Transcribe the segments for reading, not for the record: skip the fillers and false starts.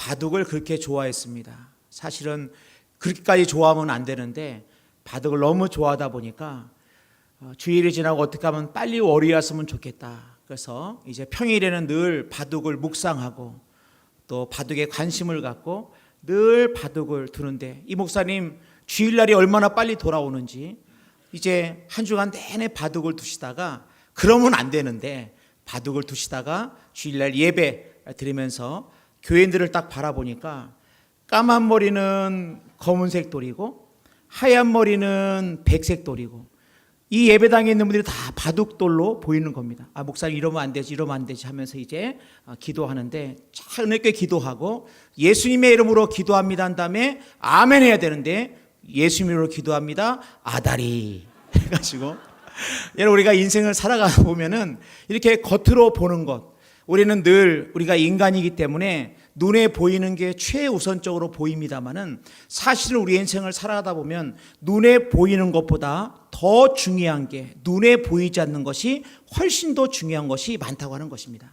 바둑을 그렇게 좋아했습니다. 사실은 그렇게까지 좋아하면 안 되는데 바둑을 너무 좋아하다 보니까 주일이 지나고 어떻게 하면 빨리 월요일 왔으면 좋겠다. 그래서 이제 평일에는 늘 바둑을 묵상하고 또 바둑에 관심을 갖고 늘 바둑을 두는데, 이 목사님 주일날이 얼마나 빨리 돌아오는지 이제 한 주간 내내 바둑을 두시다가, 그러면 안 되는데 바둑을 두시다가 주일날 예배 드리면서 교인들을 딱 바라보니까 까만 머리는 검은색 돌이고 하얀 머리는 백색 돌이고, 이 예배당에 있는 분들이 다 바둑돌로 보이는 겁니다. 목사님 이러면 안 되지, 이러면 안 되지 하면서 이제 기도하는데, 참 은혜있게 기도하고 예수님의 이름으로 기도합니다 한 다음에 아멘 해야 되는데 예수님의 이름으로 기도합니다 아다리 해가지고, 여러분 우리가 인생을 살아가 보면은 이렇게 겉으로 보는 것, 우리는 늘 우리가 인간이기 때문에 눈에 보이는 게 최우선적으로 보입니다만은, 사실은 우리 인생을 살아가다 보면 눈에 보이는 것보다 더 중요한 게, 눈에 보이지 않는 것이 훨씬 더 중요한 것이 많다고 하는 것입니다.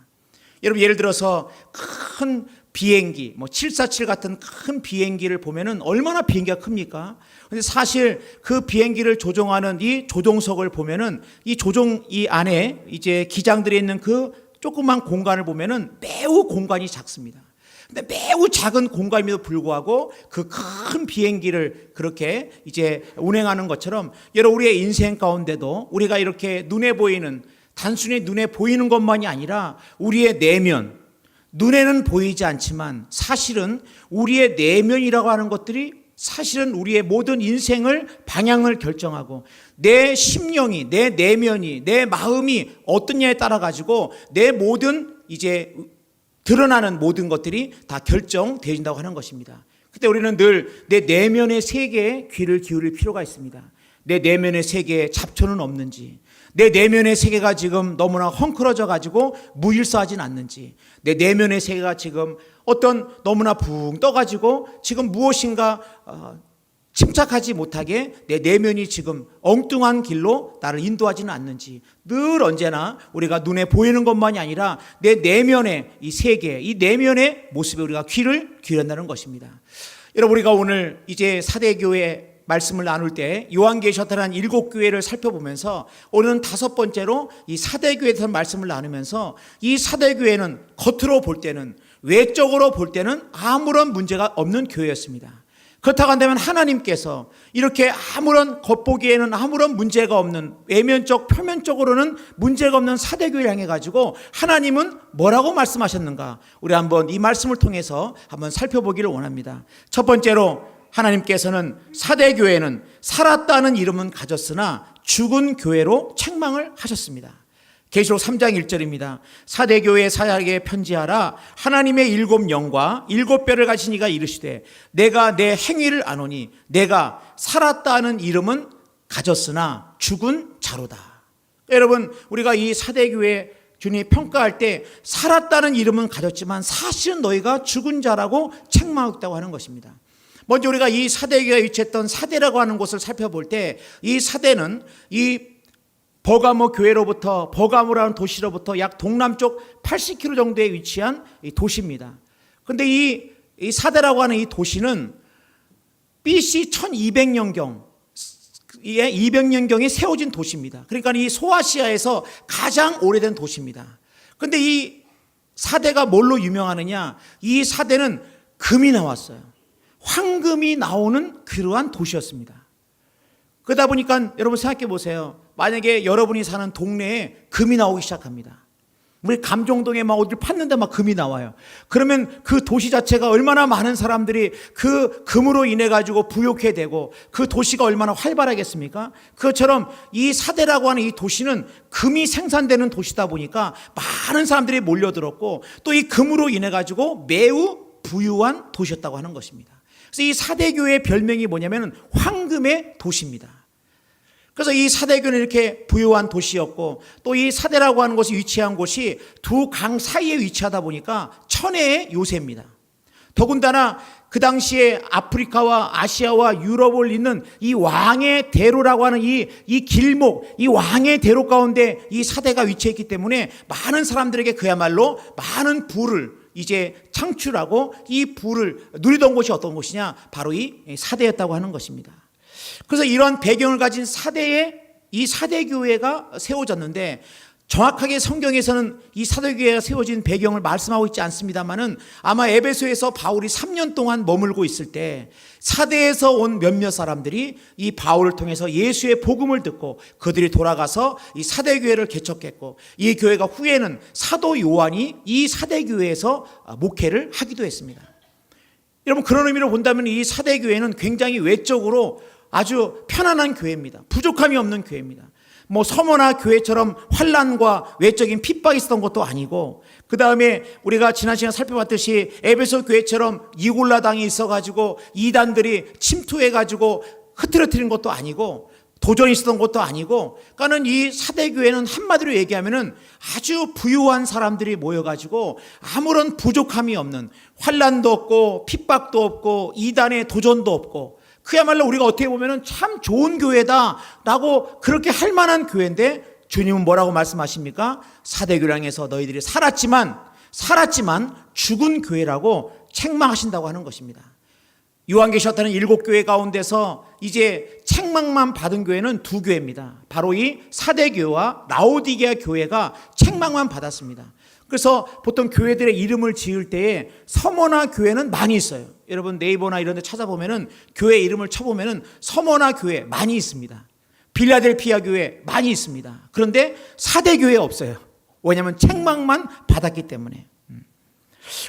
여러분 예를 들어서 큰 비행기, 747 같은 큰 비행기를 보면은 얼마나 비행기가 큽니까? 근데 사실 그 비행기를 조종하는 이 조종석을 보면은 이 안에 이제 기장들이 있는 그 조그만 공간을 보면은 매우 공간이 작습니다. 근데 매우 작은 공간임에도 불구하고 그 큰 비행기를 그렇게 이제 운행하는 것처럼, 여러분 우리의 인생 가운데도 우리가 이렇게 눈에 보이는, 단순히 눈에 보이는 것만이 아니라 우리의 내면, 눈에는 보이지 않지만 사실은 우리의 내면이라고 하는 것들이 사실은 우리의 모든 인생을 방향을 결정하고, 내 심령이, 내 내면이, 내 마음이 어떠냐에 따라 가지고 내 모든 이제 드러나는 모든 것들이 다 결정되어진다고 하는 것입니다. 그때 우리는 늘 내 내면의 세계에 귀를 기울일 필요가 있습니다. 내 내면의 세계에 잡초는 없는지, 내 내면의 세계가 지금 너무나 헝클어져 가지고 무일서하진 않는지, 내 내면의 세계가 지금 어떤 너무나 붕 떠가지고 지금 무엇인가 침착하지 못하게 내 내면이 지금 엉뚱한 길로 나를 인도하지는 않는지, 늘 언제나 우리가 눈에 보이는 것만이 아니라 내 내면의 이 세계, 이 내면의 모습에 우리가 귀를 기울인다는 것입니다. 여러분 우리가 오늘 이제 사대교회 말씀을 나눌 때 요한계시록한 7교회를 살펴보면서 오늘은 5번째로 이 사대교회에 대해서 말씀을 나누면서, 이 사대교회는 겉으로 볼 때는, 외적으로 볼 때는 아무런 문제가 없는 교회였습니다. 그렇다고 한다면 하나님께서 이렇게 아무런 겉보기에는 아무런 문제가 없는, 외면적 표면적으로는 문제가 없는 사대교회를 향해 가지고 하나님은 뭐라고 말씀하셨는가, 우리 한번 이 말씀을 통해서 한번 살펴보기를 원합니다. 첫 번째로 하나님께서는 사대교회는 살았다는 이름은 가졌으나 죽은 교회로 책망을 하셨습니다. 계시록 3장 1절입니다. 사대교회 사역에 편지하라. 하나님의 7영과 7뼈를 가진 이가 이르시되 내가 내 행위를 아노니 내가 살았다는 이름은 가졌으나 죽은 자로다. 여러분 우리가 이 사대교회 주님이 평가할 때 살았다는 이름은 가졌지만 사실은 너희가 죽은 자라고 책망했다고 하는 것입니다. 먼저 우리가 이 사대교회가 위치했던 사대라고 하는 곳을 살펴볼 때, 이 사대는 이 버가모 교회로부터, 버가모라는 도시로부터 약 동남쪽 80km 정도에 위치한 이 도시입니다. 그런데 이 사대라고 하는 이 도시는 BC 1200년경, 200년경에 세워진 도시입니다. 그러니까 이 소아시아에서 가장 오래된 도시입니다. 그런데 이 사대가 뭘로 유명하느냐? 이 사대는 금이 나왔어요. 황금이 나오는 그러한 도시였습니다. 그러다 보니까 여러분 생각해 보세요. 만약에 여러분이 사는 동네에 금이 나오기 시작합니다. 우리 감정동에 막 어딜 팠는데 막 금이 나와요. 그러면 그 도시 자체가 얼마나 많은 사람들이 그 금으로 인해 가지고 부욕해 되고 그 도시가 얼마나 활발하겠습니까? 그것처럼 이 사대라고 하는 이 도시는 금이 생산되는 도시다 보니까 많은 사람들이 몰려들었고, 또 이 금으로 인해 가지고 매우 부유한 도시였다고 하는 것입니다. 그래서 이 사대교회의 별명이 뭐냐면 황금의 도시입니다. 그래서 이 사대교는 이렇게 부유한 도시였고, 또 이 사대라고 하는 곳이 위치한 곳이 두 강 사이에 위치하다 보니까 천혜의 요새입니다. 더군다나 그 당시에 아프리카와 아시아와 유럽을 잇는 이 왕의 대로라고 하는 이 길목, 이 왕의 대로 가운데 이 사대가 위치했기 때문에 많은 사람들에게 그야말로 많은 부를 이제 창출하고 이 부를 누리던 곳이 어떤 곳이냐? 바로 이 사대였다고 하는 것입니다. 그래서 이런 배경을 가진 이 사대교회가 세워졌는데, 정확하게 성경에서는 이 사대교회가 세워진 배경을 말씀하고 있지 않습니다만은, 아마 에베소에서 바울이 3년 동안 머물고 있을 때 사대에서 온 몇몇 사람들이 이 바울을 통해서 예수의 복음을 듣고 그들이 돌아가서 이 사대교회를 개척했고, 이 교회가 후에는 사도 요한이 이 사대교회에서 목회를 하기도 했습니다. 여러분, 그런 의미로 본다면 이 사대교회는 굉장히 외적으로 아주 편안한 교회입니다. 부족함이 없는 교회입니다. 뭐 서머나 교회처럼 환난과 외적인 핍박이 있었던 것도 아니고, 그 다음에 우리가 지난 시간에 살펴봤듯이 에베소 교회처럼 이골라당이 있어가지고 이단들이 침투해가지고 흐트러뜨린 것도 아니고, 도전이 있었던 것도 아니고, 그러니까는 이 사대교회는 한마디로 얘기하면은 아주 부유한 사람들이 모여가지고 아무런 부족함이 없는, 환난도 없고 핍박도 없고 이단의 도전도 없고, 그야말로 우리가 어떻게 보면은 참 좋은 교회다라고 그렇게 할 만한 교회인데, 주님은 뭐라고 말씀하십니까? 사대교량에서 너희들이 살았지만 죽은 교회라고 책망하신다고 하는 것입니다. 요한계시록에는 7교회 가운데서 이제 책망만 받은 교회는 2교회입니다. 바로 이 사대교회와 라오디게아 교회가 책망만 받았습니다. 그래서 보통 교회들의 이름을 지을 때에 서머나 교회는 많이 있어요. 여러분 네이버나 이런 데 찾아보면은 교회 이름을 쳐보면은 서머나 교회 많이 있습니다. 빌라델피아 교회 많이 있습니다. 그런데 사대교회 없어요. 왜냐하면 책망만 받았기 때문에.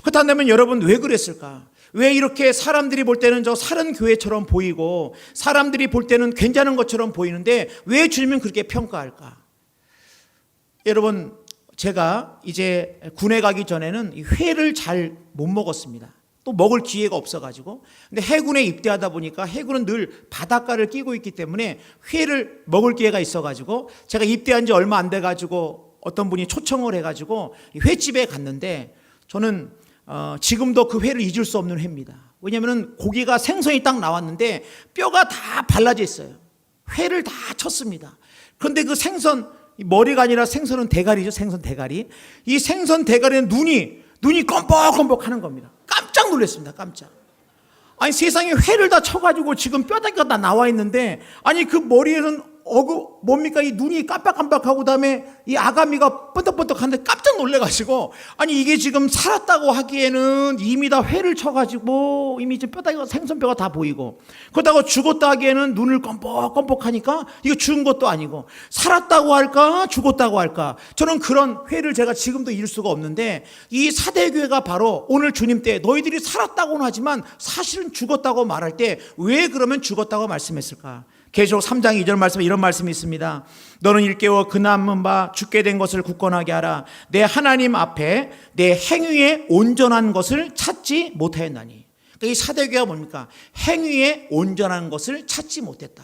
그렇다면 여러분, 왜 그랬을까? 왜 이렇게 사람들이 볼 때는 저 사는 교회처럼 보이고 사람들이 볼 때는 괜찮은 것처럼 보이는데 왜 주님은 그렇게 평가할까? 여러분, 제가 이제 군에 가기 전에는 회를 잘 못 먹었습니다. 또 먹을 기회가 없어가지고. 근데 해군에 입대하다 보니까 해군은 늘 바닷가를 끼고 있기 때문에 회를 먹을 기회가 있어가지고, 제가 입대한 지 얼마 안 돼가지고 어떤 분이 초청을 해가지고 횟집에 갔는데, 저는 지금도 그 회를 잊을 수 없는 회입니다. 왜냐하면 고기가 생선이 딱 나왔는데 뼈가 다 발라져 있어요. 회를 다 쳤습니다. 그런데 그 생선, 머리가 아니라 생선은 대가리죠. 생선 대가리. 이 생선 대가리는 눈이 껌뻑껌뻑 하는 겁니다. 깜짝 놀랐습니다. 깜짝. 아니, 세상에 회를 다 쳐가지고 지금 뼈다귀가 다 나와 있는데, 아니 그 머리에는 뭡니까? 이 눈이 깜빡깜빡하고 그다음에 이 아가미가 번떡번떡하는데 깜짝 놀래가지고, 아니 이게 지금 살았다고 하기에는 이미 다 회를 쳐가지고 이미 지금 뼈다귀가, 생선뼈가 다 보이고, 그렇다고 죽었다 하기에는 눈을 껌뻑껌뻑하니까 이거 죽은 것도 아니고, 살았다고 할까 죽었다고 할까, 저는 그런 회를 제가 지금도 잃을 수가 없는데, 이 사대교회가 바로 오늘 주님 때 너희들이 살았다고는 하지만 사실은 죽었다고 말할 때 왜 그러면 죽었다고 말씀했을까? 계시록 3장 2절 말씀에 이런 말씀이 있습니다. 너는 일깨워 그 남은 바 죽게 된 것을 굳건하게 하라. 내 하나님 앞에 내 행위에 온전한 것을 찾지 못하였나니. 그러니까 이 사대교회가 뭡니까? 행위에 온전한 것을 찾지 못했다.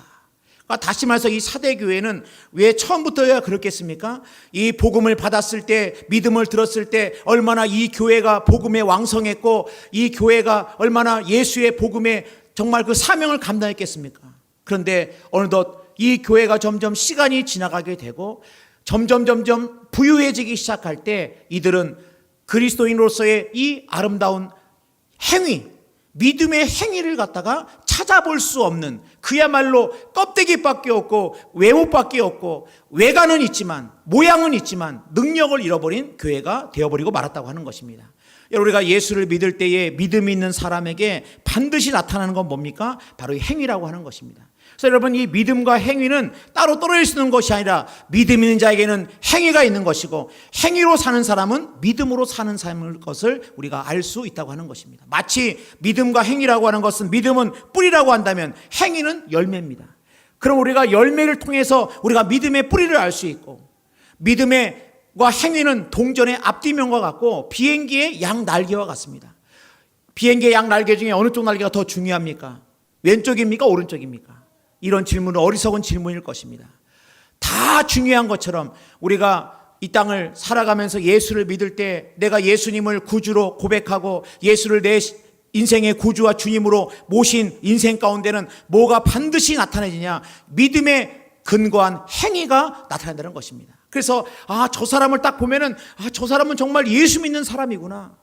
그러니까 다시 말해서 이 사대교회는 왜 처음부터야 그렇겠습니까? 이 복음을 받았을 때, 믿음을 들었을 때 얼마나 이 교회가 복음에 왕성했고, 이 교회가 얼마나 예수의 복음에 정말 그 사명을 감당했겠습니까? 그런데 어느덧 이 교회가 점점 시간이 지나가게 되고 점점 부유해지기 시작할 때, 이들은 그리스도인으로서의 이 아름다운 행위, 믿음의 행위를 갖다가 찾아볼 수 없는, 그야말로 껍데기밖에 없고 외모밖에 없고 외관은 있지만 모양은 있지만 능력을 잃어버린 교회가 되어버리고 말았다고 하는 것입니다. 우리가 예수를 믿을 때에 믿음이 있는 사람에게 반드시 나타나는 건 뭡니까? 바로 이 행위라고 하는 것입니다. 그래서 여러분, 이 믿음과 행위는 따로 떨어질 수 있는 것이 아니라 믿음 있는 자에게는 행위가 있는 것이고, 행위로 사는 사람은 믿음으로 사는 삶일 것을 우리가 알 수 있다고 하는 것입니다. 마치 믿음과 행위라고 하는 것은, 믿음은 뿌리라고 한다면 행위는 열매입니다. 그럼 우리가 열매를 통해서 우리가 믿음의 뿌리를 알 수 있고, 믿음과 행위는 동전의 앞뒤면과 같고 비행기의 양 날개와 같습니다. 비행기의 양 날개 중에 어느 쪽 날개가 더 중요합니까? 왼쪽입니까? 오른쪽입니까? 이런 질문은 어리석은 질문일 것입니다. 다 중요한 것처럼 우리가 이 땅을 살아가면서 예수를 믿을 때, 내가 예수님을 구주로 고백하고 예수를 내 인생의 구주와 주님으로 모신 인생 가운데는 뭐가 반드시 나타내지냐? 믿음에 근거한 행위가 나타난다는 것입니다. 그래서 저 사람을 딱 보면은 저 사람은 정말 예수 믿는 사람이구나.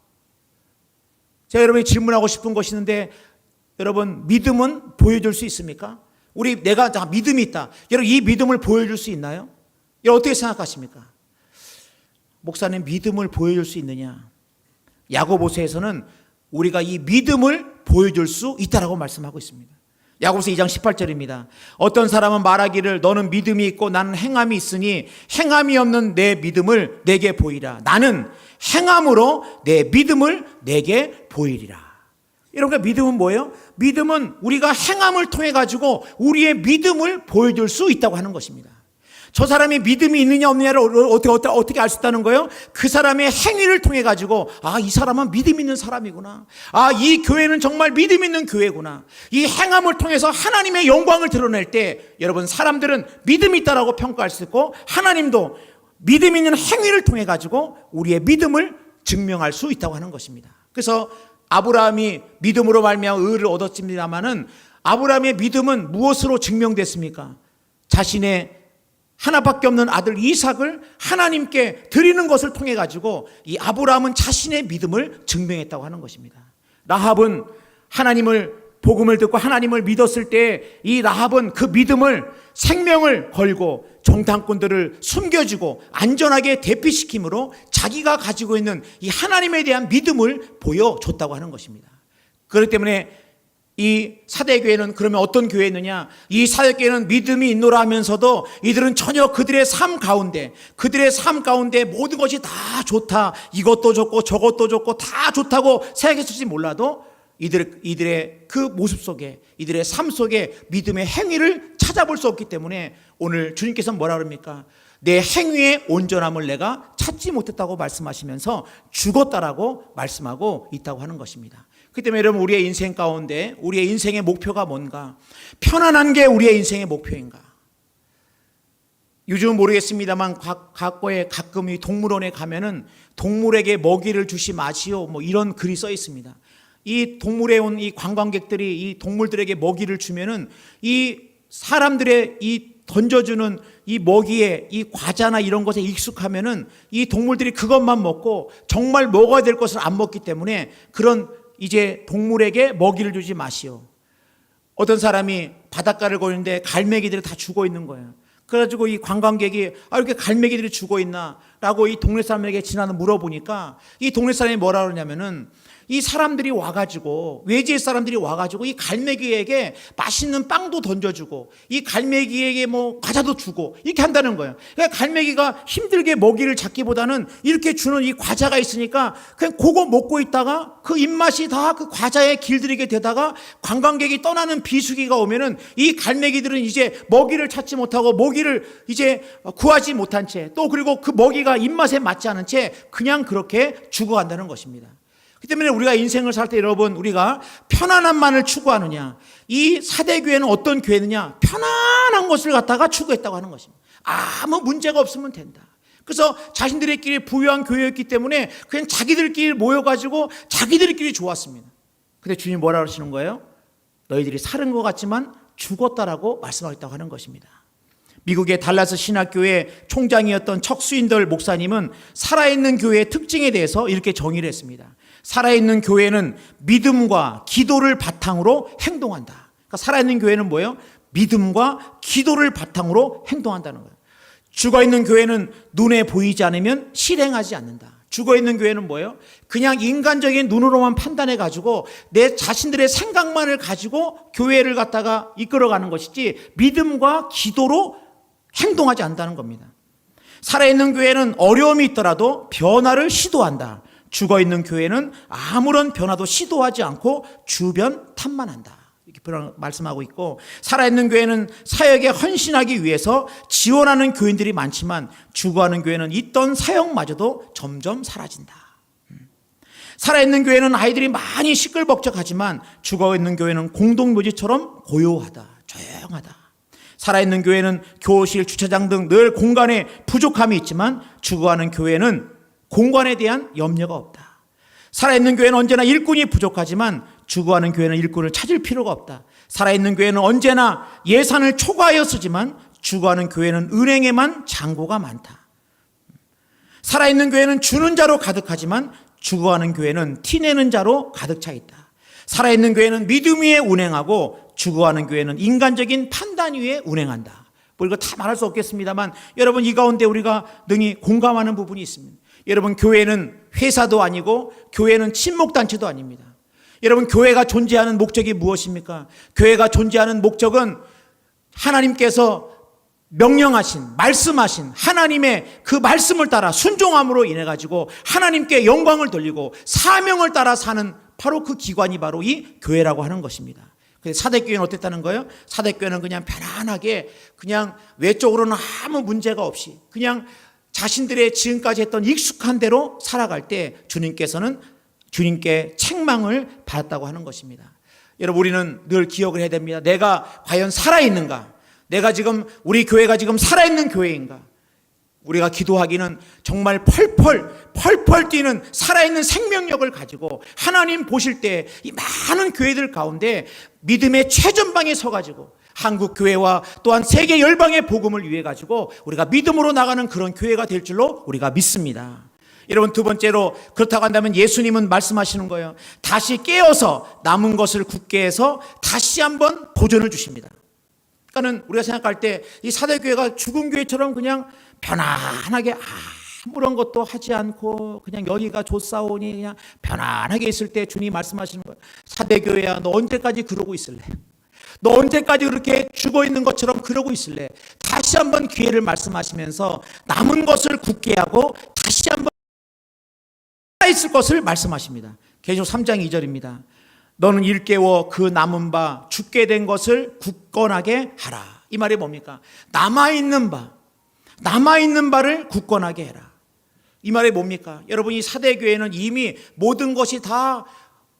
제가 여러분이 질문하고 싶은 것이 있는데, 여러분 믿음은 보여줄 수 있습니까? 내가 믿음이 있다. 여러분 이 믿음을 보여줄 수 있나요? 여러분 어떻게 생각하십니까? 목사님, 믿음을 보여줄 수 있느냐? 야고보서에서는 우리가 이 믿음을 보여줄 수 있다라고 말씀하고 있습니다. 야고보서 2장 18절입니다. 어떤 사람은 말하기를 너는 믿음이 있고 나는 행함이 있으니 행함이 없는 내 믿음을 내게 보이라. 나는 행함으로 내 믿음을 내게 보이리라. 여러분, 믿음은 뭐예요? 믿음은 우리가 행함을 통해 가지고 우리의 믿음을 보여줄 수 있다고 하는 것입니다. 저 사람이 믿음이 있느냐 없느냐를 어떻게 알 수 있다는 거예요? 그 사람의 행위를 통해 가지고 이 사람은 믿음 있는 사람이구나. 이 교회는 정말 믿음 있는 교회구나. 이 행함을 통해서 하나님의 영광을 드러낼 때 여러분, 사람들은 믿음이 있다라고 평가할 수 있고 하나님도 믿음 있는 행위를 통해 가지고 우리의 믿음을 증명할 수 있다고 하는 것입니다. 그래서 아브라함이 믿음으로 말미암아 의를 얻었습니다마는 아브라함의 믿음은 무엇으로 증명됐습니까? 자신의 하나밖에 없는 아들 이삭을 하나님께 드리는 것을 통해 가지고 이 아브라함은 자신의 믿음을 증명했다고 하는 것입니다. 라합은 복음을 듣고 하나님을 믿었을 때 이 라합은 그 믿음을 생명을 걸고 정탐꾼들을 숨겨주고 안전하게 대피시킴으로 자기가 가지고 있는 이 하나님에 대한 믿음을 보여줬다고 하는 것입니다. 그렇기 때문에 이 사대교회는 그러면 어떤 교회였느냐? 이 사대교회는 믿음이 있노라 하면서도 이들은 전혀 그들의 삶 가운데 모든 것이 다 좋다, 이것도 좋고 저것도 좋고 다 좋다고 생각했을지 몰라도 이들의 그 모습 속에, 이들의 삶 속에 믿음의 행위를 찾아볼 수 없기 때문에 오늘 주님께서는 뭐라 그럽니까? 내 행위의 온전함을 내가 찾지 못했다고 말씀하시면서 죽었다라고 말씀하고 있다고 하는 것입니다. 그렇기 때문에 여러분, 우리의 인생 가운데 우리의 인생의 목표가 뭔가? 편안한 게 우리의 인생의 목표인가? 요즘은 모르겠습니다만 과거에 가끔 이 동물원에 가면은 동물에게 먹이를 주시 마시오 이런 글이 써 있습니다. 이 동물에 온 이 관광객들이 이 동물들에게 먹이를 주면은 이 사람들의 이 던져주는 이 먹이에 이 과자나 이런 것에 익숙하면은 이 동물들이 그것만 먹고 정말 먹어야 될 것을 안 먹기 때문에 그런 이제 동물에게 먹이를 주지 마시오. 어떤 사람이 바닷가를 거리는데 갈매기들이 다 죽어 있는 거예요. 그래가지고 이 관광객이 이렇게 갈매기들이 죽어 있나? 라고 이 동네 사람에게 지나서 물어보니까 이 동네 사람이 뭐라 그러냐면은 이 사람들이 와가지고, 외지의 사람들이 와가지고 이 갈매기에게 맛있는 빵도 던져주고 이 갈매기에게 과자도 주고 이렇게 한다는 거예요. 그러니까 갈매기가 힘들게 먹이를 잡기보다는 이렇게 주는 이 과자가 있으니까 그냥 그거 먹고 있다가 그 입맛이 다 그 과자에 길들이게 되다가 관광객이 떠나는 비수기가 오면은 이 갈매기들은 이제 먹이를 찾지 못하고 먹이를 이제 구하지 못한 채, 또 그리고 그 먹이가 입맛에 맞지 않은 채 그냥 그렇게 죽어간다는 것입니다. 그렇기 때문에 우리가 인생을 살 때 여러분, 우리가 편안함만을 추구하느냐, 이 사대교회는 어떤 교회느냐? 편안한 것을 갖다가 추구했다고 하는 것입니다. 아무 문제가 없으면 된다. 그래서 자신들끼리 부유한 교회였기 때문에 그냥 자기들끼리 모여가지고 자기들끼리 좋았습니다. 근데 주님 뭐라 그러시는 거예요? 너희들이 살은 것 같지만 죽었다라고 말씀하겠다고 하는 것입니다. 미국의 달라스 신학교의 총장이었던 척 스윈덜 목사님은 살아있는 교회의 특징에 대해서 이렇게 정의를 했습니다. 살아있는 교회는 믿음과 기도를 바탕으로 행동한다. 그러니까 살아있는 교회는 뭐예요? 믿음과 기도를 바탕으로 행동한다는 거예요. 죽어있는 교회는 눈에 보이지 않으면 실행하지 않는다. 죽어있는 교회는 뭐예요? 그냥 인간적인 눈으로만 판단해가지고 내 자신들의 생각만을 가지고 교회를 갖다가 이끌어가는 것이지 믿음과 기도로 행동하지 않는다는 겁니다. 살아있는 교회는 어려움이 있더라도 변화를 시도한다. 죽어있는 교회는 아무런 변화도 시도하지 않고 주변 탐만한다. 이렇게 말씀하고 있고, 살아있는 교회는 사역에 헌신하기 위해서 지원하는 교인들이 많지만 죽어가는 교회는 있던 사역마저도 점점 사라진다. 살아있는 교회는 아이들이 많이 시끌벅적하지만 죽어있는 교회는 공동묘지처럼 고요하다, 조용하다. 살아있는 교회는 교실, 주차장 등 늘 공간에 부족함이 있지만 죽어가는 교회는 공간에 대한 염려가 없다. 살아있는 교회는 언제나 일꾼이 부족하지만 죽어가는 교회는 일꾼을 찾을 필요가 없다. 살아있는 교회는 언제나 예산을 초과하여 쓰지만 죽어가는 교회는 은행에만 잔고가 많다. 살아있는 교회는 주는 자로 가득하지만 죽어가는 교회는 티내는 자로 가득 차 있다. 살아있는 교회는 믿음 위에 운행하고 죽어가는 교회는 인간적인 판단 위에 운행한다. 뭐 이거 다 말할 수 없겠습니다만 여러분, 이 가운데 우리가 능히 공감하는 부분이 있습니다. 여러분, 교회는 회사도 아니고 교회는 친목단체도 아닙니다. 여러분, 교회가 존재하는 목적이 무엇입니까? 교회가 존재하는 목적은 하나님께서 명령하신, 말씀하신 하나님의 그 말씀을 따라 순종함으로 인해 가지고 하나님께 영광을 돌리고 사명을 따라 사는 바로 그 기관이 바로 이 교회라고 하는 것입니다. 사대교회는 어땠다는 거예요? 사대교회는 그냥 편안하게 그냥 외적으로는 아무 문제가 없이 그냥 자신들의 지금까지 했던 익숙한 대로 살아갈 때 주님께서는 주님께 책망을 받았다고 하는 것입니다. 여러분, 우리는 늘 기억을 해야 됩니다. 내가 과연 살아있는가? 내가 지금 우리 교회가 지금 살아있는 교회인가? 우리가 기도하기는 정말 펄펄 뛰는 살아있는 생명력을 가지고 하나님 보실 때 이 많은 교회들 가운데 믿음의 최전방에 서가지고 한국 교회와 또한 세계 열방의 복음을 위해 가지고 우리가 믿음으로 나가는 그런 교회가 될 줄로 우리가 믿습니다. 여러분, 두 번째로 그렇다고 한다면 예수님은 말씀하시는 거예요. 다시 깨어서 남은 것을 굳게 해서 다시 한번 도전을 주십니다. 그러니까는 우리가 생각할 때 이 사대교회가 죽은 교회처럼 그냥 편안하게 아무런 것도 하지 않고 그냥 여기가 좋사오니 그냥 편안하게 있을 때 주님 말씀하시는 거예요. 사대교회야, 너 언제까지 그러고 있을래? 너 언제까지 그렇게 죽어 있는 것처럼 그러고 있을래? 다시 한번 기회를 말씀하시면서 남은 것을 굳게 하고 다시 한번 있을 것을 말씀하십니다. 계시록 3장 2절입니다. 너는 일깨워 그 남은 바 죽게 된 것을 굳건하게 하라. 이 말이 뭡니까? 남아있는 바를 굳건하게 해라. 이 말이 뭡니까? 여러분, 이 사대교회는 이미 모든 것이 다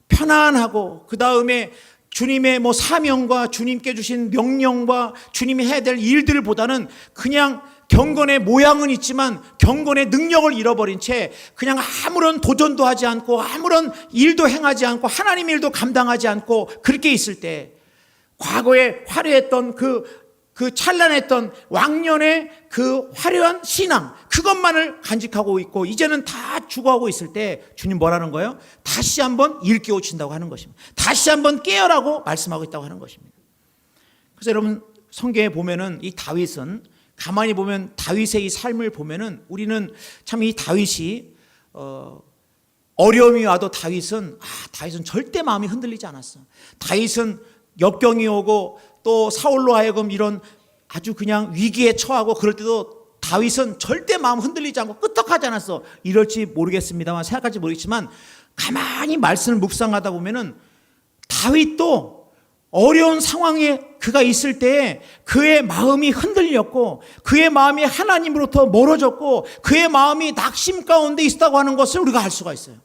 편안하고 그 다음에 주님의 사명과 주님께 주신 명령과 주님이 해야 될 일들보다는 그냥 경건의 모양은 있지만 경건의 능력을 잃어버린 채 그냥 아무런 도전도 하지 않고 아무런 일도 행하지 않고 하나님의 일도 감당하지 않고 그렇게 있을 때 과거에 화려했던 그 찬란했던 왕년의 그 화려한 신앙, 그것만을 간직하고 있고 이제는 다 죽어가고 있을 때 주님 뭐라는 거예요? 다시 한번 일깨우친다고 하는 것입니다. 다시 한번 깨어라고 말씀하고 있다고 하는 것입니다. 그래서 여러분, 성경에 보면은 이 다윗은 가만히 보면 다윗의 이 삶을 보면은 우리는 참 이 다윗이 어려움이 와도 다윗은 절대 마음이 흔들리지 않았어. 다윗은 역경이 오고 또 사울로 하여금 이런 아주 그냥 위기에 처하고 그럴 때도 다윗은 절대 마음 흔들리지 않고 끄떡하지 않았어. 이럴지 모르겠습니다만, 생각할지 모르겠지만 가만히 말씀을 묵상하다 보면은 다윗도 어려운 상황에 그가 있을 때에 그의 마음이 흔들렸고 그의 마음이 하나님으로부터 멀어졌고 그의 마음이 낙심 가운데 있었다고 하는 것을 우리가 알 수가 있어요.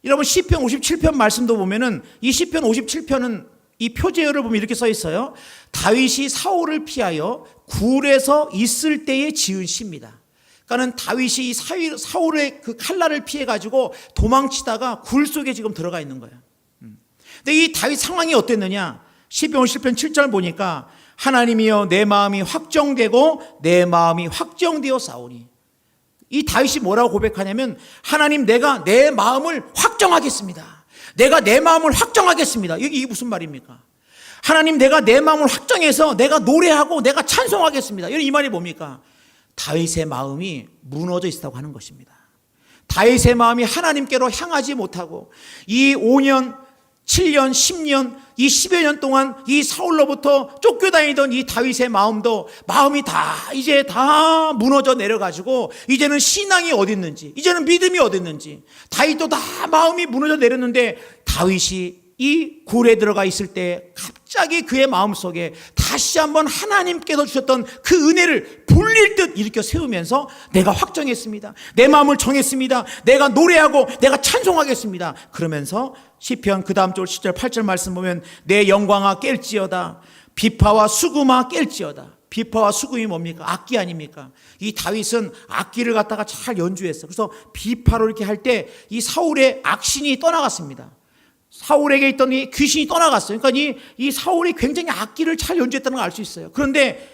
여러분, 시편 57편 말씀도 보면은 이 시편 57편은 이 표제어를 보면 이렇게 써 있어요. 다윗이 사울을 피하여 굴에서 있을 때에 지은 시입니다. 그러니까는 다윗이 이 사울의 그 칼날을 피해 가지고 도망치다가 굴 속에 지금 들어가 있는 거예요. 근데 이 다윗 상황이 어땠느냐? 시편 50편 7절 보니까 하나님이여 내 마음이 확정되고 내 마음이 확정되어 싸우니. 이 다윗이 뭐라고 고백하냐면 하나님, 내가 내 마음을 확정하겠습니다. 내가 내 마음을 확정하겠습니다. 이게 무슨 말입니까? 하나님, 내가 내 마음을 확정해서 내가 노래하고 내가 찬송하겠습니다. 이 말이 뭡니까? 다윗의 마음이 무너져 있었다고 하는 것입니다. 다윗의 마음이 하나님께로 향하지 못하고 이 5년 7년, 10년, 이 10여 년 동안 이 사울로부터 쫓겨다니던 이 다윗의 마음이 이제 다 무너져 내려가지고 이제는 신앙이 어디 있는지, 이제는 믿음이 어디 있는지, 다윗도 다 마음이 무너져 내렸는데 다윗이 이 굴에 들어가 있을 때 갑자기 그의 마음속에 다시 한번 하나님께서 주셨던 그 은혜를 불릴 듯 일으켜 세우면서 내가 확정했습니다. 내 마음을 정했습니다. 내가 노래하고 내가 찬송하겠습니다. 그러면서 시편 그 다음 절 10절 8절 말씀 보면 내 영광아 깰지어다. 비파와 수금아 깰지어다. 비파와 수금이 뭡니까? 악기 아닙니까? 이 다윗은 악기를 갖다가 잘 연주했어. 그래서 비파로 이렇게 할 때 이 사울의 악신이 떠나갔습니다. 사울에게 있던 이 귀신이 떠나갔어요. 그러니까 이 사울이 굉장히 악기를 잘 연주했다는 걸 알 수 있어요. 그런데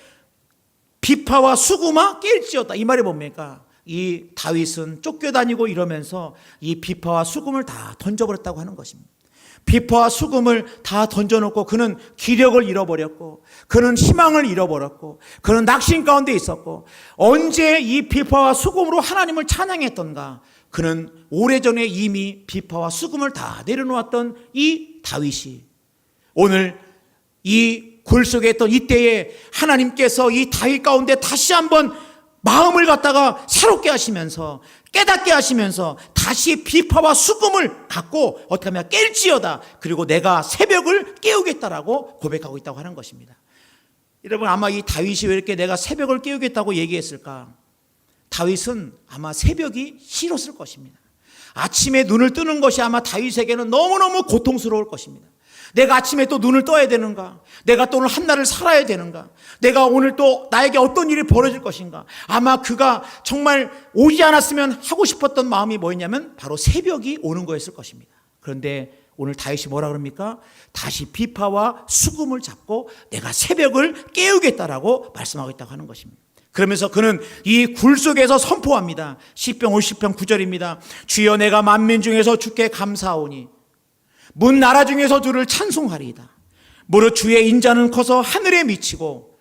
비파와 수금아 깰지어다. 이 말이 뭡니까? 이 다윗은 쫓겨다니고 이러면서 이 비파와 수금을 다 던져버렸다고 하는 것입니다. 비파와 수금을 다 던져놓고 그는 기력을 잃어버렸고, 그는 희망을 잃어버렸고, 그는 낙심 가운데 있었고, 언제 이 비파와 수금으로 하나님을 찬양했던가? 그는 오래전에 이미 비파와 수금을 다 내려놓았던 이 다윗이 오늘 이 굴 속에 있던 이때에 하나님께서 이 다윗 가운데 다시 한번 마음을 갖다가 새롭게 하시면서, 깨닫게 하시면서 다시 비파와 수금을 갖고 어떻게 하면 깰지어다, 그리고 내가 새벽을 깨우겠다라고 고백하고 있다고 하는 것입니다. 여러분, 아마 이 다윗이 왜 이렇게 내가 새벽을 깨우겠다고 얘기했을까? 다윗은 아마 새벽이 싫었을 것입니다. 아침에 눈을 뜨는 것이 아마 다윗에게는 너무너무 고통스러울 것입니다. 내가 아침에 또 눈을 떠야 되는가? 내가 또 오늘 한날을 살아야 되는가? 내가 오늘 또 나에게 어떤 일이 벌어질 것인가? 아마 그가 정말 오지 않았으면 하고 싶었던 마음이 뭐였냐면 바로 새벽이 오는 거였을 것입니다. 그런데 오늘 다윗이 뭐라 그럽니까? 다시 비파와 수금을 잡고 내가 새벽을 깨우겠다라고 말씀하고 있다고 하는 것입니다. 그러면서 그는 이 굴 속에서 선포합니다. 시편 50편 9절입니다. 주여, 내가 만민 중에서 주께 감사하오니 문 나라 중에서 주를 찬송하리이다. 무릇 주의 인자는 커서 하늘에 미치고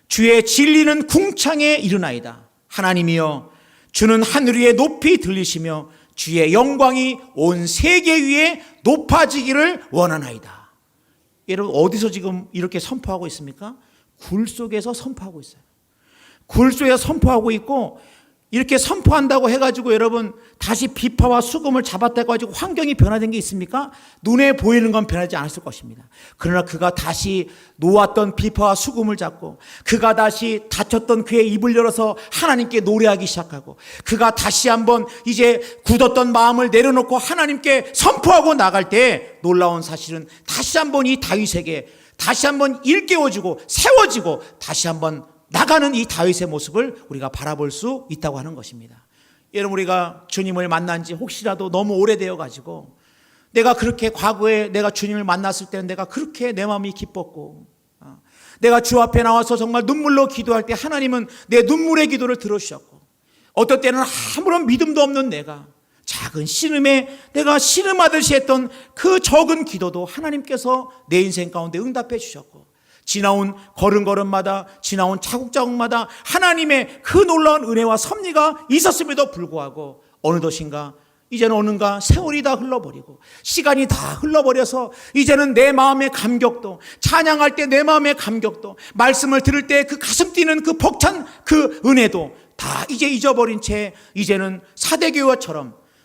주의 진리는 궁창에 이르나이다. 하나님이여, 주는 하늘 위에 높이 들리시며 주의 영광이 온 세계 위에 높아지기를 원하나이다. 여러분, 어디서 지금 이렇게 선포하고 있습니까? 굴 속에서 선포하고 있어요. 굴 속에서 선포하고 있고, 이렇게 선포한다고 해가지고 여러분 다시 비파와 수금을 잡았다고 해가지고 환경이 변화된 게 있습니까? 눈에 보이는 건 변하지 않았을 것입니다. 그러나 그가 다시 놓았던 비파와 수금을 잡고, 그가 다시 닫혔던 그의 입을 열어서 하나님께 노래하기 시작하고, 그가 다시 한번 이제 굳었던 마음을 내려놓고 하나님께 선포하고 나갈 때 놀라운 사실은 다시 한번 이 다윗에게 다시 한번 일깨워지고 세워지고 다시 한번 나가는 이 다윗의 모습을 우리가 바라볼 수 있다고 하는 것입니다. 여러분, 우리가 주님을 만난 지 혹시라도 너무 오래되어 가지고 내가 그렇게 과거에 내가 주님을 만났을 때는 내가 그렇게 내 마음이 기뻤고, 내가 주 앞에 나와서 정말 눈물로 기도할 때 하나님은 내 눈물의 기도를 들어주셨고, 어떨 때는 아무런 믿음도 없는 내가 작은 씨름에 내가 씨름하듯이 했던 그 적은 기도도 하나님께서 내 인생 가운데 응답해 주셨고, 지나온 걸음걸음마다, 지나온 자국자국마다 하나님의 그 놀라운 은혜와 섭리가 있었음에도 불구하고 어느덧인가 이제는 어느가 세월이 다 흘러버리고 시간이 다 흘러버려서 이제는 내 마음의 감격도, 찬양할 때 내 마음의 감격도, 말씀을 들을 때 그 가슴 뛰는 그 벅찬 그 은혜도 다 이제 잊어버린 채 이제는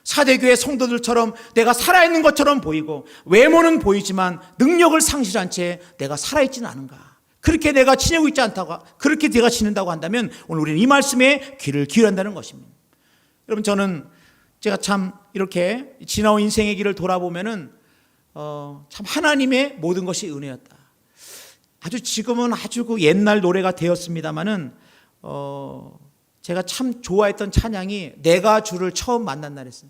사대교회 성도들처럼 내가 살아있는 것처럼 보이고, 외모는 보이지만 능력을 상실한 채 내가 살아있지는 않은가? 그렇게 내가 지내고 있지 않다고, 그렇게 내가 지낸다고 한다면 오늘 우리는 이 말씀에 귀를 기울여야 한다는 것입니다. 여러분, 저는 제가 참 이렇게 지나온 인생의 길을 돌아보면은 참 하나님의 모든 것이 은혜였다. 아주 지금은 아주 그 옛날 노래가 되었습니다마는 제가 참 좋아했던 찬양이 내가 주를 처음 만난 날이었어요.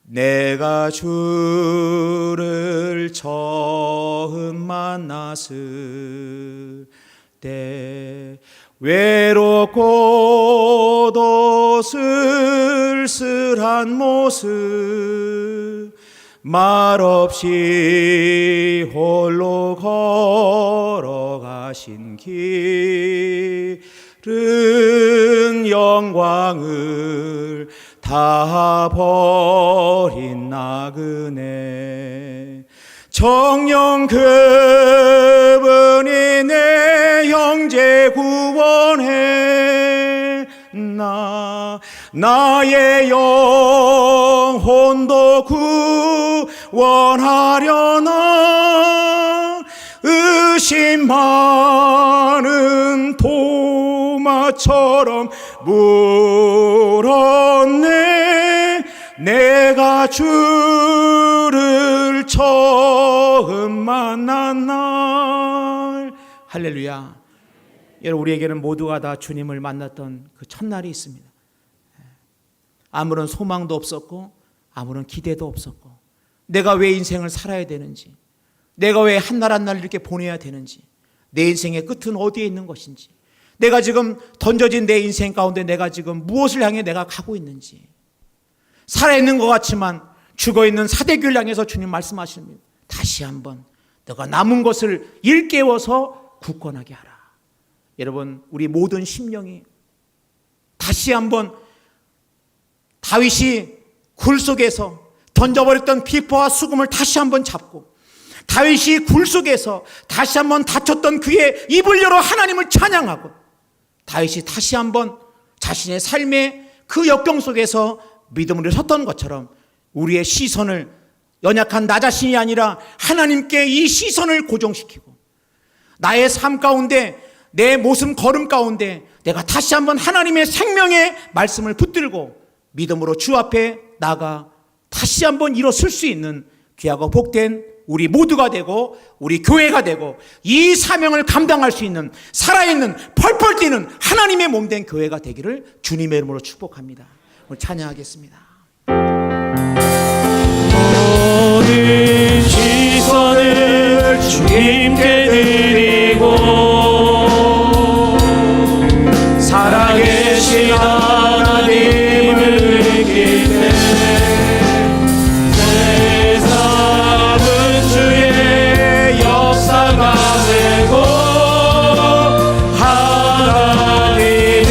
내가 주를 처음 만났을 때 외롭고도 쓸쓸한 모습, 말없이 홀로 걸어가신 길은 영광을 다 버린 나그네, 정녕 그분이 내 형제 구원해 나의 영혼도 구원하려나, 의심 많은 도마처럼 물었네, 내가 주를 처음 만난 날. 할렐루야. 여러분, 우리에게는 모두가 다 주님을 만났던 그 첫날이 있습니다. 아무런 소망도 없었고 아무런 기대도 없었고, 내가 왜 인생을 살아야 되는지, 내가 왜 한 날 한 날 이렇게 보내야 되는지, 내 인생의 끝은 어디에 있는 것인지, 내가 지금 던져진 내 인생 가운데 내가 지금 무엇을 향해 내가 가고 있는지, 살아있는 것 같지만 죽어있는 사대교를 향해서 주님 말씀하십니다. 다시 한번 너가 남은 것을 일깨워서 굳건하게 하라. 여러분, 우리 모든 심령이 다시 한번 다윗이 굴 속에서 던져버렸던 비포와 수금을 다시 한번 잡고, 다윗이 굴 속에서 다시 한번 다쳤던 그의 입을 열어 하나님을 찬양하고, 다윗이 다시 한번 자신의 삶의 그 역경 속에서 믿음으로 섰던 것처럼 우리의 시선을 연약한 나 자신이 아니라 하나님께 이 시선을 고정시키고, 나의 삶 가운데, 내 모습 걸음 가운데 내가 다시 한번 하나님의 생명의 말씀을 붙들고 믿음으로 주 앞에 나가 다시 한번 일어설 수 있는 귀하고 복된 우리 모두가 되고 우리 교회가 되고 이 사명을 감당할 수 있는 살아있는 펄펄 뛰는 하나님의 몸된 교회가 되기를 주님의 이름으로 축복합니다. 오늘 찬양하겠습니다. 모든 시선을 주님께 드리고 살아계신 하나님을 느낄 때 세상은 주의 역사가 되고 하나님이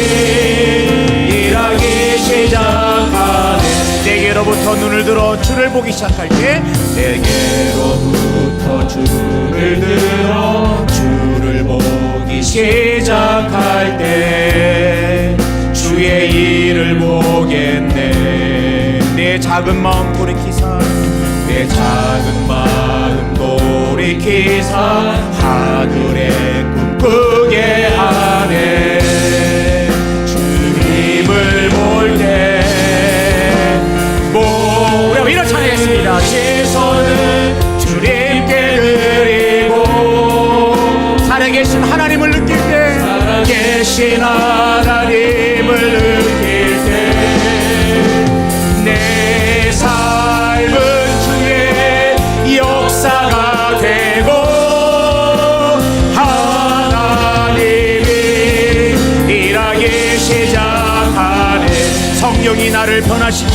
일하기 시작하네. 내게로부터 눈을 들어 주를 보기 시작할 때, 내게로부터 주를 들어 주를 보기 시작할 때 주의 일을 보겠네. 내 작은 마음 돌이키사, 내 작은 마음 돌이키사 하늘에 꿈꾸게 하네. 주님을 볼 때 우리가 이런 찬양했습니다. 시선을 주님께 드리고 살아계신 하나님을 느낄 때, 살아계신 하나님을 느낄 때 내 삶은 주의 역사가 되고 하나님이 일하기 시작하네. 성령이 나를 변화시켜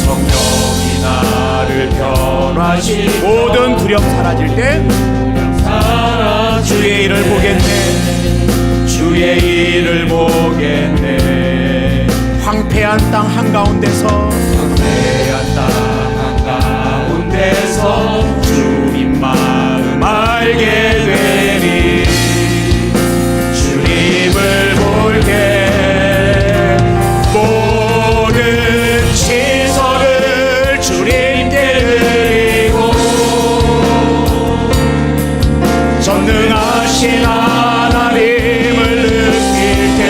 성령이 나를 변화시키고 모든 두려움 사라질 때 주의 일을 보겠네. 주의 일을 보겠네. 황폐한 땅 한가운데서, 황폐한 땅 한가운데서 주님 마음 알게 되리. 주님을 볼게 모든 시선을 주님께 드리고 전능하신 하나님을 느낄 때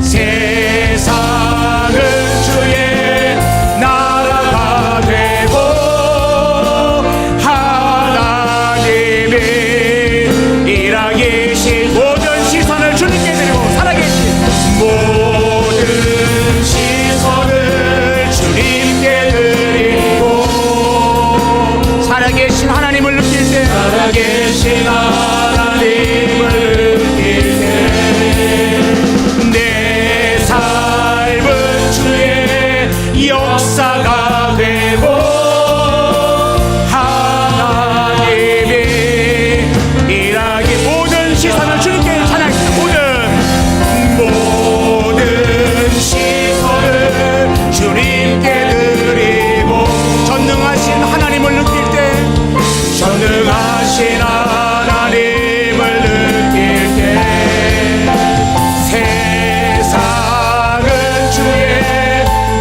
세상은 주의 나라가 되고 하나님이 일하기 모든 시선을 주님께 드리고 살아계신 모든 시선을 주님께 드리고 살아계신 하나님을 느낄 때, 살아계신 하나님을 느낄 때 내 삶은 주의 역사가 되고 하나님이 일하기 모든 시선을 주님께 찬양했습니다. 모든 시선을 주님께 드리고 전능하신 하나님을 느낄 때, 전능하신 하나님을 느낄 때 세상은 주의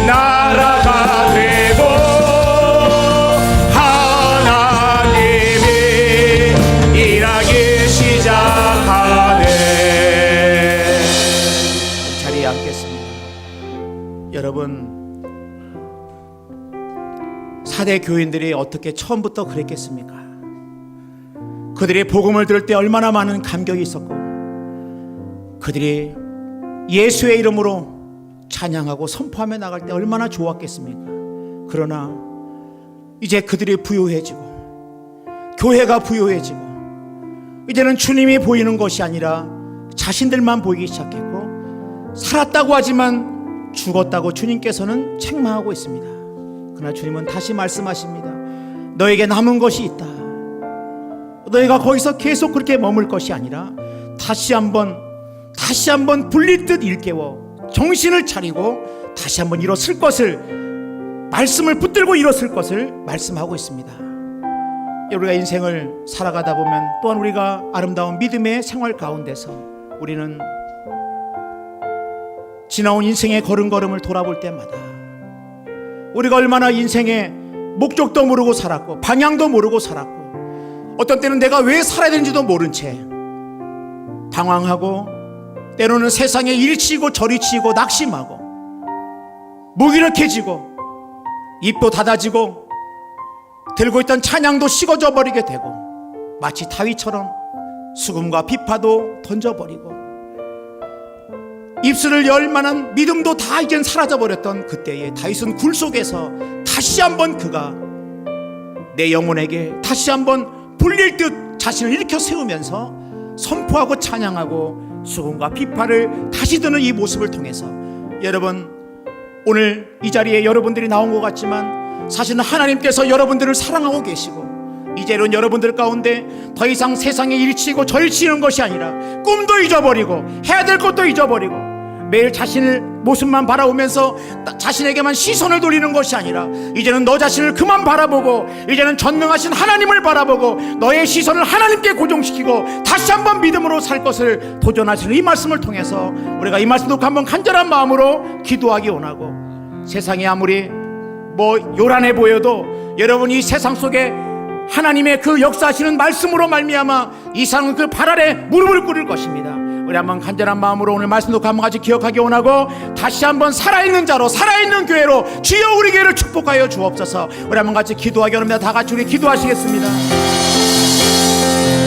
나라가 되고 하나님이 일하기 시작하네. 자리에 앉겠습니다. 여러분, 사대 교인들이 어떻게 처음부터 그랬겠습니까? 그들이 복음을 들을 때 얼마나 많은 감격이 있었고, 그들이 예수의 이름으로 찬양하고 선포하며 나갈 때 얼마나 좋았겠습니까? 그러나 이제 그들이 부유해지고 교회가 부유해지고 이제는 주님이 보이는 것이 아니라 자신들만 보이기 시작했고, 살았다고 하지만 죽었다고 주님께서는 책망하고 있습니다. 그러나 주님은 다시 말씀하십니다. 너에게 남은 것이 있다. 너희가 거기서 계속 그렇게 머물 것이 아니라 다시 한번 불릴 듯 일깨워 정신을 차리고 다시 한번 일어설 것을, 말씀을 붙들고 일어설 것을 말씀하고 있습니다. 우리가 인생을 살아가다 보면 또한 우리가 아름다운 믿음의 생활 가운데서 우리는 지나온 인생의 걸음걸음을 돌아볼 때마다 우리가 얼마나 인생의 목적도 모르고 살았고 방향도 모르고 살았고, 어떤 때는 내가 왜 살아야 되는지도 모른 채 방황하고, 때로는 세상에 일치고 저리치고 낙심하고 무기력해지고 입도 닫아지고 들고 있던 찬양도 식어져 버리게 되고, 마치 다윗처럼 수금과 비파도 던져버리고 입술을 열 만한 믿음도 다 이젠 사라져 버렸던 그때에 다윗은 굴 속에서 다시 한번 그가 내 영혼에게 다시 한번 불릴 듯 자신을 일으켜 세우면서 선포하고 찬양하고 수금과 비파를 다시 드는 이 모습을 통해서, 여러분, 오늘 이 자리에 여러분들이 나온 것 같지만 사실은 하나님께서 여러분들을 사랑하고 계시고, 이제는 여러분들 가운데 더 이상 세상에 일치고 저일치는 것이 아니라 꿈도 잊어버리고 해야 될 것도 잊어버리고 매일 자신의 모습만 바라보면서 자신에게만 시선을 돌리는 것이 아니라 이제는 너 자신을 그만 바라보고 이제는 전능하신 하나님을 바라보고 너의 시선을 하나님께 고정시키고 다시 한번 믿음으로 살 것을 도전하시는 이 말씀을 통해서 우리가 이 말씀 듣고 한번 간절한 마음으로 기도하기 원하고, 세상이 아무리 요란해 보여도 여러분, 이 세상 속에 하나님의 그 역사하시는 말씀으로 말미암아 이 사람은 그 발 아래 무릎을 꿇을 것입니다. 우리 한번 간절한 마음으로 오늘 말씀 듣고 한번 같이 기억하기 원하고, 다시 한번 살아있는 자로, 살아있는 교회로 주여 우리 교회를 축복하여 주옵소서. 우리 한번 같이 기도하기 원합니다. 다 같이 우리 기도하시겠습니다.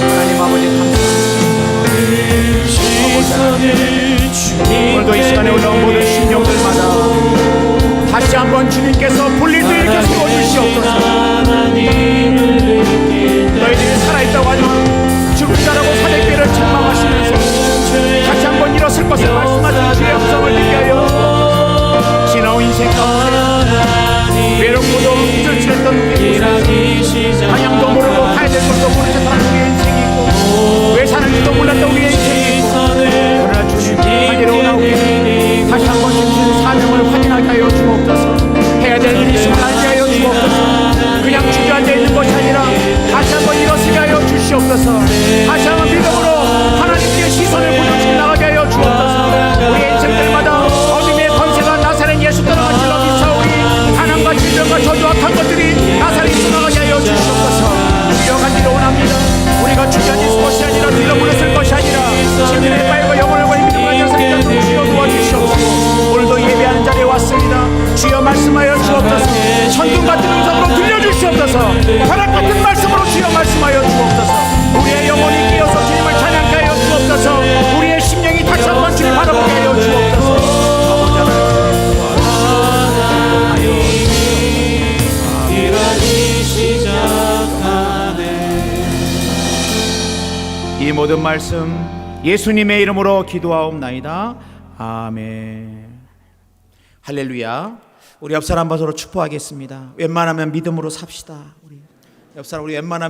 하나님 아버지 감사합니다. 오늘도 이 시간에 올라온 모든 심령들마다 다시 한번 주님께서 불릴 때 일으켜 세워주시옵소서. 너희들이 살아있다고 하지만 죽은 자라고 사대교회를 책망하시면서 다시 한번 일어설 것을 말씀하신 주의 역성을 믿게 하여 지나온 인생 가운데 외롭고도 우절치했던 우리의 모습, 방향도 모르고 가야 될 것도 모른 채 사는 우리의 인생이 있고 왜 사는지도 몰랐던 우리의 인생이 있고, 그러나 주님 하기로 나오기를 다시 한번 주신 사명을 확인하게 하여 주옵소서. 해야 될 일이 있음을 알게 하여 주옵소서. 그냥 주저앉아 있는 것이 아니라 다시 한번 일어서게 하여 주시옵소서. 다시 한번 믿음으로 하나님께 시선을 고정시켜 나가게 하여 주옵소서. 우리의 인생들마다 어둠의 권세가 나사렛 예수 따라 찔러 비싸우니 가난과 질병과 저주와 악한 것들이 나사렛 예수 나가게 하여 주시옵소서. 주여가기를 원합니다. 우리가 주저앉을 것이 아니라 밀어버렸을 것이 아니라 진리의 빨고 영혼을 걸린 믿음과 역사를 주여 도와주시옵소서. 오늘도 예배하는 자리에 왔습니다. 주여 말씀하여 주옵소서. 천둥 같은 음성으로 들려주시옵소서. 벼락 같은 말씀으로 주여 말씀하여 주옵소서. 우리의 영혼이 깨어서 주님을 찬양케 하여 주옵소서. 우리의 심령이 다시 한번 주님 바라보게 하여 주옵소서. 이 모든 말씀 예수님의 이름으로 기도하옵나이다. 아멘. 할렐루야. 우리 옆 사람 봐서로 축복하겠습니다. 웬만하면 믿음으로 삽시다. 우리 옆 사람, 우리 웬만하면